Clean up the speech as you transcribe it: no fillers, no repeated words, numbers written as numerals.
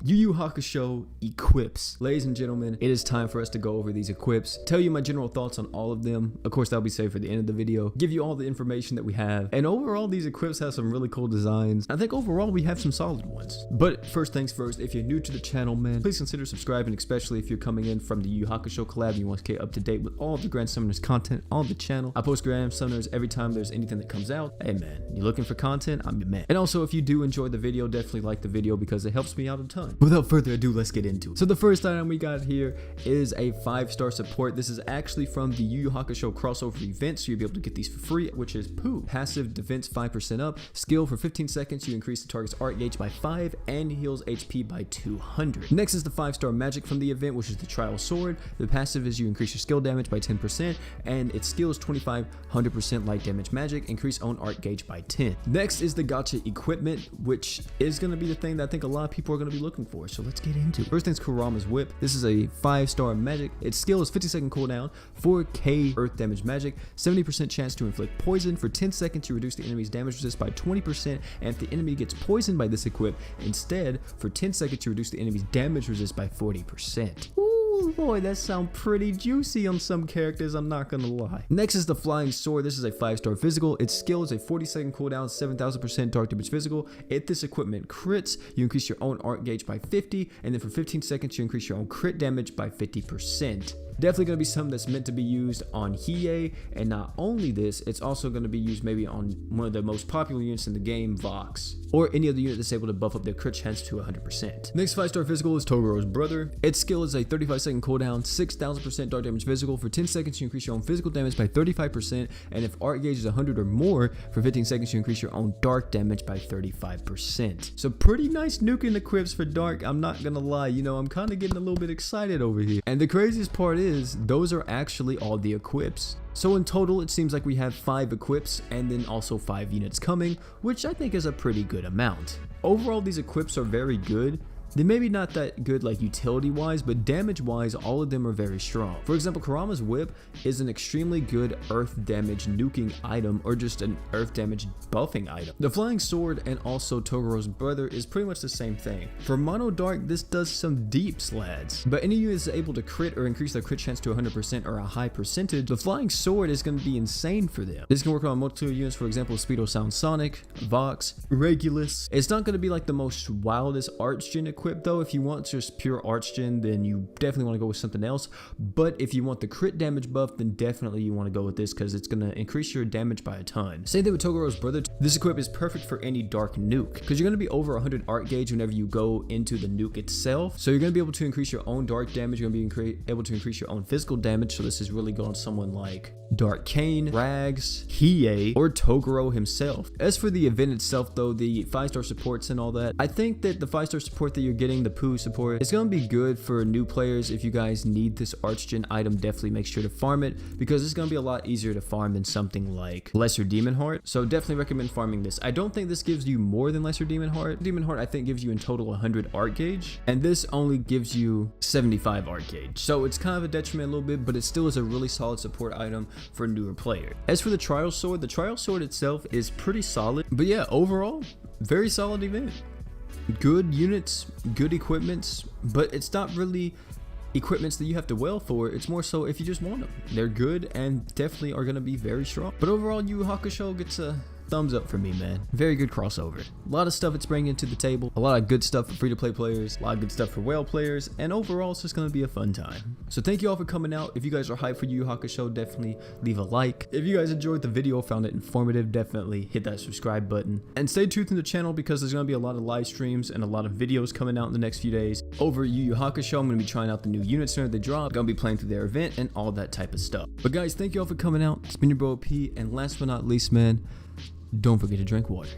Yu Yu Hakusho equips. Ladies and gentlemen, it is time for us to go over these equips, tell you my general thoughts on all of them. Of course, that'll be saved for the end of the video. Give you all the information that we have. And overall, these equips have some really cool designs. I think overall, we have some solid ones. But first things first, if you're new to the channel, man, please consider subscribing, especially if you're coming in from the Yu Yu Hakusho collab and you want to get up to date with all of the Grand Summoners content on the channel. I post Grand Summoners every time there's anything that comes out. Hey man, you looking for content? I'm your man. And also, if you do enjoy the video, definitely like the video because it helps me out a ton. Without further ado, let's get into it. So the first item we got here is a 5-star support. This is actually from the Yu Yu Hakusho crossover event, so you'll be able to get these for free, which is Pooh. Passive defense 5% up, skill for 15 seconds, you increase the target's art gauge by 5 and heals HP by 200. Next is the 5-star magic from the event, which is the Trial Sword. The passive is you increase your skill damage by 10% and its skill is 100% light damage magic, increase own art gauge by 10. Next is the gotcha equipment, which is going to be the thing that I think a lot of people are going to be looking for, so let's get into it. First thing's Kurama's whip. This is a 5-star magic. Its skill is 50-second cooldown, 4k earth damage magic, 70% chance to inflict poison. For 10 seconds you reduce the enemy's damage resist by 20%, and if the enemy gets poisoned by this equip, instead for 10 seconds you reduce the enemy's damage resist by 40%. Ooh, boy, that sounds pretty juicy on some characters, I'm not gonna lie. Next is the flying sword. This is a 5-star physical. Its skill is a 40-second cooldown, 7000% dark damage physical. If this equipment crits, you increase your own art gauge by 50, and then for 15 seconds you increase your own crit damage by 50%. Definitely going to be something that's meant to be used on Hiei, and not only this, it's also going to be used maybe on one of the most popular units in the game, Vox, or any other unit that's able to buff up their crit chance to 100%. Next 5-star physical is Toros Brother. Its skill is a 35-second cooldown, 6000% dark damage physical. For 10 seconds you increase your own physical damage by 35%, and if art gauge is 100 or more, for 15 seconds you increase your own dark damage by 35%. So pretty nice nuking equips for dark, I'm not gonna lie, you know, I'm kind of getting a little bit excited over here. And the craziest part is those are actually all the equips. So in total, it seems like we have 5 equips and then also 5 units coming, which I think is a pretty good amount. Overall, these equips are very good. They may be not that good like utility wise, but damage wise, all of them are very strong. For example, Kurama's whip is an extremely good earth damage nuking item, or just an earth damage buffing item. The flying sword and also Toros Brother is pretty much the same thing. For mono dark, this does some deeps, lads. But any unit is able to crit or increase their crit chance to 100% or a high percentage, the flying sword is going to be insane for them. This can work on multiple units, for example, Speedo Sound Sonic, Vox, Regulus. It's not going to be like the most wildest arch gen equip though. If you want just pure arch gen, then you definitely want to go with something else. But if you want the crit damage buff, then definitely you want to go with this because it's going to increase your damage by a ton. Same thing with Toros Brother. This equip is perfect for any dark nuke because you're going to be over 100 art gauge whenever you go into the nuke itself. So you're going to be able to increase your own dark damage. You're going to be able to increase your own physical damage. So this is really good on someone like Dark Kane, Rags, Hiei, or Toguro himself. As for the event itself though, the 5-star supports and all that, I think that the 5-star support that you're getting, the Pooh support, it's going to be good for new players. If you guys need this archgen item, definitely make sure to farm it because it's going to be a lot easier to farm than something like Lesser Demon Heart. So definitely recommend farming this. I don't think this gives you more than Lesser Demon Heart. Demon Heart I think gives you in total 100 art gauge, and this only gives you 75 art gauge. So it's kind of a detriment a little bit, but it still is a really solid support item for a newer player. As for the Trial Sword, the Trial Sword itself is pretty solid, but yeah, overall, very solid event. Good units, good equipments, but it's not really equipments that you have to wail for. It's more so if you just want them. They're good and definitely are going to be very strong. But overall, Yu Yu Hakusho gets a thumbs up for me, man. Very good crossover. A lot of stuff it's bringing to the table. A lot of good stuff for free-to-play players. A lot of good stuff for whale players. And overall, it's just going to be a fun time. So thank you all for coming out. If you guys are hyped for Yu Yu Hakusho, definitely leave a like. If you guys enjoyed the video, found it informative, definitely hit that subscribe button. And stay tuned to the channel because there's going to be a lot of live streams and a lot of videos coming out in the next few days. Over at Yu Yu Hakusho, I'm going to be trying out the new unit center they dropped. Going to be playing through their event and all that type of stuff. But guys, thank you all for coming out. It's been your bro P. And last but not least, man, don't forget to drink water.